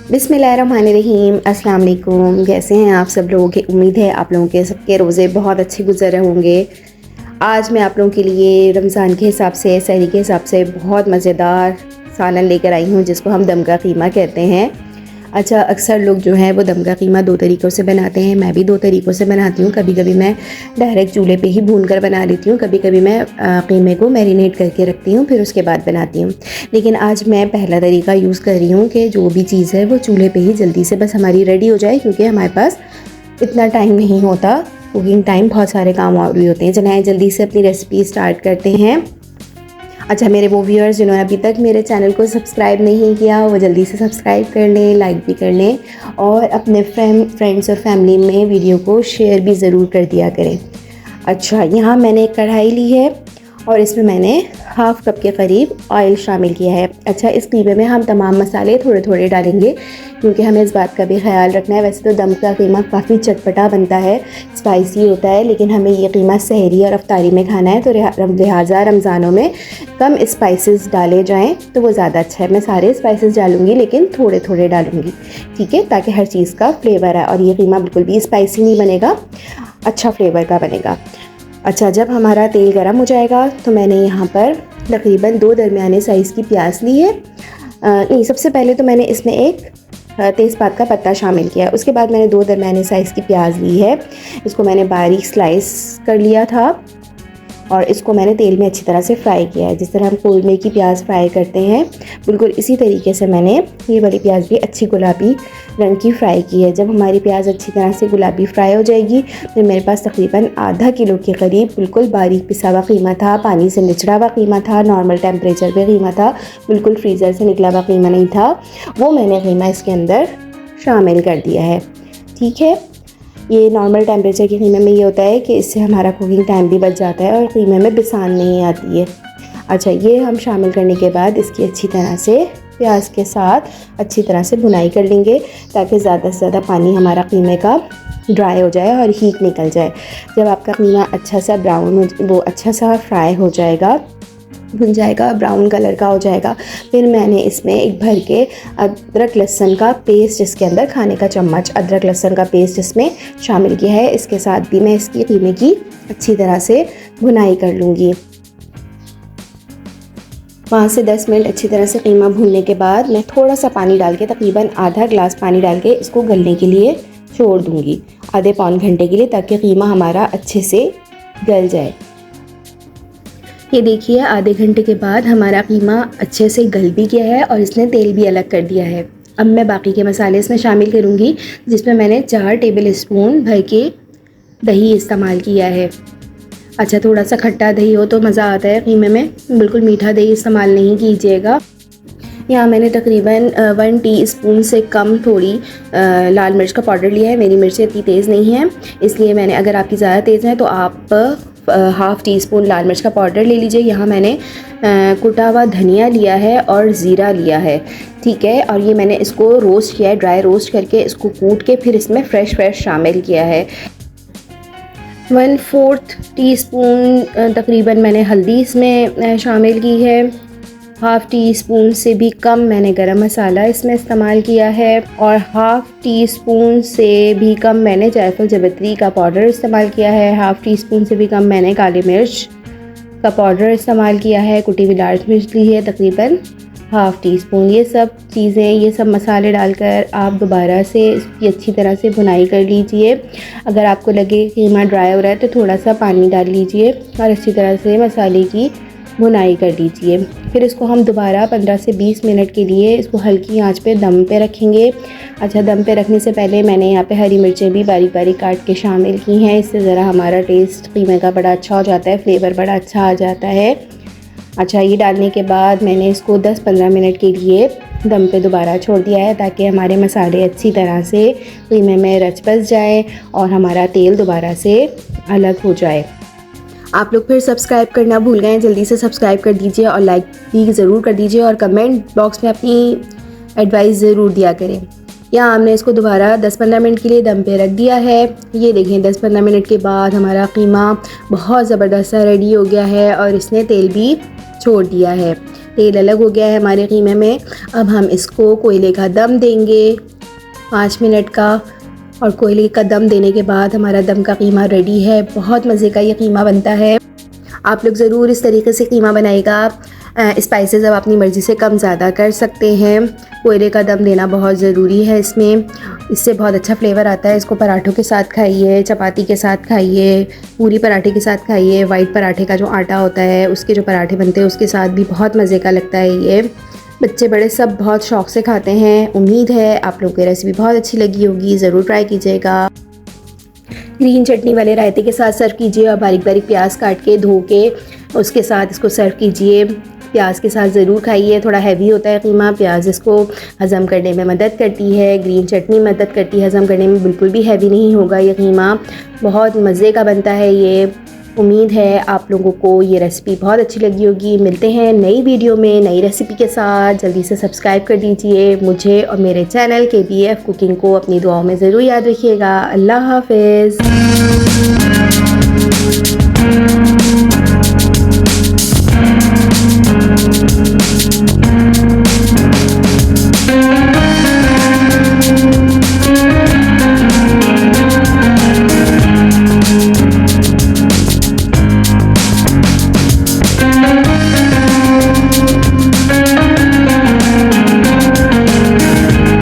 बिस्मिल्लाहिर्रहमानिर्रहीम। अस्सलाम वालेकुम। कैसे हैं आप सब लोग? उम्मीद है आप लोगों के सबके रोज़े बहुत अच्छे गुजर रहे होंगे। आज मैं आप लोगों के लिए रमज़ान के हिसाब से, सहरी के हिसाब से बहुत मज़ेदार सालन लेकर आई हूँ, जिसको हम दम का कीमा कहते हैं। अच्छा, अक्सर लोग जो है वो दम का कीमा दो तरीक़ों से बनाते हैं। मैं भी दो तरीक़ों से बनाती हूँ। कभी कभी मैं डायरेक्ट चूल्हे पे ही भून कर बना लेती हूँ, कभी कभी मैं कीमे को मैरिनेट करके रखती हूँ, फिर उसके बाद बनाती हूँ। लेकिन आज मैं पहला तरीका यूज़ कर रही हूँ कि जो भी चीज़ है वो चूल्हे पे ही जल्दी से बस हमारी रेडी हो जाए, क्योंकि हमारे पास इतना टाइम नहीं होता। कुकिंग टाइम बहुत सारे काम और भी होते हैं। चलिए जल्दी से अपनी रेसिपी स्टार्ट करते हैं। अच्छा, मेरे वो व्यूअर्स जिन्होंने अभी तक मेरे चैनल को सब्सक्राइब नहीं किया, वो जल्दी से सब्सक्राइब कर लें, लाइक भी कर लें और अपने फ्रेंड्स और फैमिली में वीडियो को शेयर भी ज़रूर कर दिया करें। अच्छा, यहाँ मैंने एक कढ़ाई ली है और इसमें मैंने हाफ़ कप के करीब ऑयल शामिल किया है। अच्छा, इस कीमे में हम तमाम मसाले थोड़े थोड़े डालेंगे, क्योंकि हमें इस बात का भी ख्याल रखना है। वैसे तो दम का कीमा काफ़ी चटपटा बनता है, स्पाइसी होता है, लेकिन हमें ये कीमा सहरी और अफ्तारी में खाना है, तो लिहाजा रमज़ानों में कम स्पाइसेस डाले जाएं तो वो ज़्यादा अच्छा है। मैं सारे स्पाइसेस डालूँगी, लेकिन थोड़े थोड़े डालूँगी, ठीक है, ताकि हर चीज़ का फ्लेवर है और ये कीमा बिल्कुल भी स्पाइसी नहीं बनेगा, अच्छा फ्लेवर का बनेगा। अच्छा, जब हमारा तेल गर्म हो जाएगा तो मैंने यहाँ पर तकरीबन 2 दरमियाने साइज़ की प्याज ली है। नहीं, सबसे पहले तो मैंने इसमें एक तेज़पात का पत्ता शामिल किया है। उसके बाद मैंने 2 दरमियाने साइज़ की प्याज ली है। इसको मैंने बारीक स्लाइस कर लिया था और इसको मैंने तेल में अच्छी तरह से फ्राई किया है। जिस तरह हम कोलमे की प्याज फ्राई करते हैं, बिल्कुल इसी तरीके से मैंने ये वाली प्याज भी अच्छी गुलाबी रंग की फ्राई की है। जब हमारी प्याज अच्छी तरह से गुलाबी फ्राई हो जाएगी तो मेरे पास तकरीबन आधा किलो के करीब बिल्कुल बारीक पिसा हुआ कीमा था, पानी से निचड़ा हुआ कीमा था, नॉर्मल टेम्परेचर पे कीमा था, बिल्कुल फ्रीज़र से निकला हुआ कीमा नहीं था। वो मैंने कीमा इसके अंदर शामिल कर दिया है, ठीक है। ये नॉर्मल टेम्परेचर के कीमे में ये होता है कि इससे हमारा कुकिंग टाइम भी बच जाता है और कीमे में बिसान नहीं आती है। अच्छा, ये हम शामिल करने के बाद इसकी अच्छी तरह से प्याज के साथ अच्छी तरह से भुनाई कर लेंगे, ताकि ज़्यादा से ज़्यादा पानी हमारा कीमे का ड्राई हो जाए और हीट निकल जाए। जब आपका कीमा अच्छा सा ब्राउन वो अच्छा सा फ्राई हो जाएगा, भुन जाएगा, ब्राउन कलर का हो जाएगा, फिर मैंने इसमें एक भर के अदरक लहसुन का पेस्ट, इसके अंदर खाने का चम्मच अदरक लहसुन का पेस्ट इसमें शामिल किया है। इसके साथ भी मैं इसकी कीमे की अच्छी तरह से भुनाई कर लूँगी। 5 से 10 मिनट अच्छी तरह से कीमा भूनने के बाद मैं थोड़ा सा पानी डाल के, तकरीबन आधा गिलास पानी डाल के इसको गलने के लिए छोड़ दूँगी, आधे पौन घंटे के लिए, ताकि कीमा हमारा अच्छे से गल जाए। ये देखिए, आधे घंटे के बाद हमारा कीमा अच्छे से गल भी गया है और इसने तेल भी अलग कर दिया है। अब मैं बाकी के मसाले इसमें शामिल करूँगी, जिसमें मैंने 4 टेबल स्पून भर के दही इस्तेमाल किया है। अच्छा, थोड़ा सा खट्टा दही हो तो मज़ा आता है कीमे में, बिल्कुल मीठा दही इस्तेमाल नहीं कीजिएगा। यहाँ मैंने तकरीबन 1 टीस्पून से कम थोड़ी लाल मिर्च का पाउडर लिया है। मेरी मिर्चें इतनी तेज़ नहीं है, इसलिए मैंने, अगर आपकी ज़्यादा तेज़ है तो आप हाफ़ टी स्पून लाल मिर्च का पाउडर ले लीजिए। यहाँ मैंने कुटा हुआ धनिया लिया है और ज़ीरा लिया है, ठीक है। और ये मैंने इसको रोस्ट किया है, ड्राई रोस्ट करके इसको कूट के फिर इसमें फ्रेश शामिल किया है। 1/4 टीस्पून तकरीबन मैंने हल्दी इसमें शामिल की है। हाफ़ टी स्पून से भी कम मैंने गरम मसाला इसमें इस्तेमाल किया है और हाफ़ टी स्पून से भी कम मैंने जायफल जावित्री का पाउडर इस्तेमाल किया है। हाफ़ टी स्पून से भी कम मैंने काली मिर्च का पाउडर इस्तेमाल किया है। कुटी हुई लाल मिर्च ली है तकरीबन हाफ़ टी स्पून। ये सब चीज़ें, ये सब मसाले डालकर आप दोबारा से इसकी अच्छी तरह से भुनाई कर लीजिए। अगर आपको लगे कीमा ड्राई हो रहा है तो थोड़ा सा पानी डाल लीजिए और अच्छी तरह से मसाले की भुनाई कर लीजिए। फिर इसको हम दोबारा 15 से 20 मिनट के लिए इसको हल्की आंच पे दम पे रखेंगे। अच्छा, दम पे रखने से पहले मैंने यहाँ पे हरी मिर्चें भी बारीक बारीक काट के शामिल की हैं। इससे ज़रा हमारा टेस्ट कीमे का बड़ा अच्छा हो जाता है, फ्लेवर बड़ा अच्छा आ जाता है। अच्छा, ये डालने के बाद मैंने इसको 10-15 मिनट के लिए दम पे दोबारा छोड़ दिया है, ताकि हमारे मसाले अच्छी तरह से कीमे में रच बस जाए और हमारा तेल दोबारा से अलग हो जाए। आप लोग फिर सब्सक्राइब करना भूल गए, जल्दी से सब्सक्राइब कर दीजिए और लाइक भी ज़रूर कर दीजिए और कमेंट बॉक्स में अपनी एडवाइस ज़रूर दिया करें। यहाँ हमने इसको दोबारा 10-15 मिनट के लिए दम पे रख दिया है। ये देखें, 10-15 मिनट के बाद हमारा कीमा बहुत ज़बरदस्त सा रेडी हो गया है और इसने तेल भी छोड़ दिया है। तेल अलग हो गया है हमारे कीमे में। अब हम इसको कोयले का दम देंगे 5 मिनट का, और कोयले का दम देने के बाद हमारा दम का कीमा रेडी है। बहुत मज़े का ये कीमा बनता है। आप लोग ज़रूर इस तरीके से कीमा बनाइएगा। स्पाइसेस अब अपनी मर्ज़ी से कम ज़्यादा कर सकते हैं। कोयले का दम देना बहुत ज़रूरी है इसमें, इससे बहुत अच्छा फ्लेवर आता है। इसको पराठों के साथ खाइए, चपाती के साथ खाइए, पूरी पराठे के साथ खाइए, वाइट पराठे का जो आटा होता है उसके जो पराठे बनते हैं उसके साथ भी बहुत मज़े का लगता है ये। बच्चे बड़े सब बहुत शौक़ से खाते हैं। उम्मीद है आप लोगों को रेसिपी बहुत अच्छी लगी होगी, ज़रूर ट्राई कीजिएगा। ग्रीन चटनी वाले रायते के साथ सर्व कीजिए, और बारीक बारीक प्याज काट के धो के उसके साथ इसको सर्व कीजिए। प्याज के साथ ज़रूर खाइए, थोड़ा हैवी होता है कीमा, प्याज इसको हज़म करने में मदद करती है। ग्रीन चटनी मदद करती है हज़म करने में, बिल्कुल भी हैवी नहीं होगा ये कीमा, बहुत मज़े का बनता है ये। उम्मीद है आप लोगों को ये रेसिपी बहुत अच्छी लगी होगी। मिलते हैं नई वीडियो में नई रेसिपी के साथ। जल्दी से सब्सक्राइब कर दीजिए मुझे और मेरे चैनल KBF कुकिंग को अपनी दुआओं में ज़रूर याद रखिएगा। अल्लाह हाफ़िज़।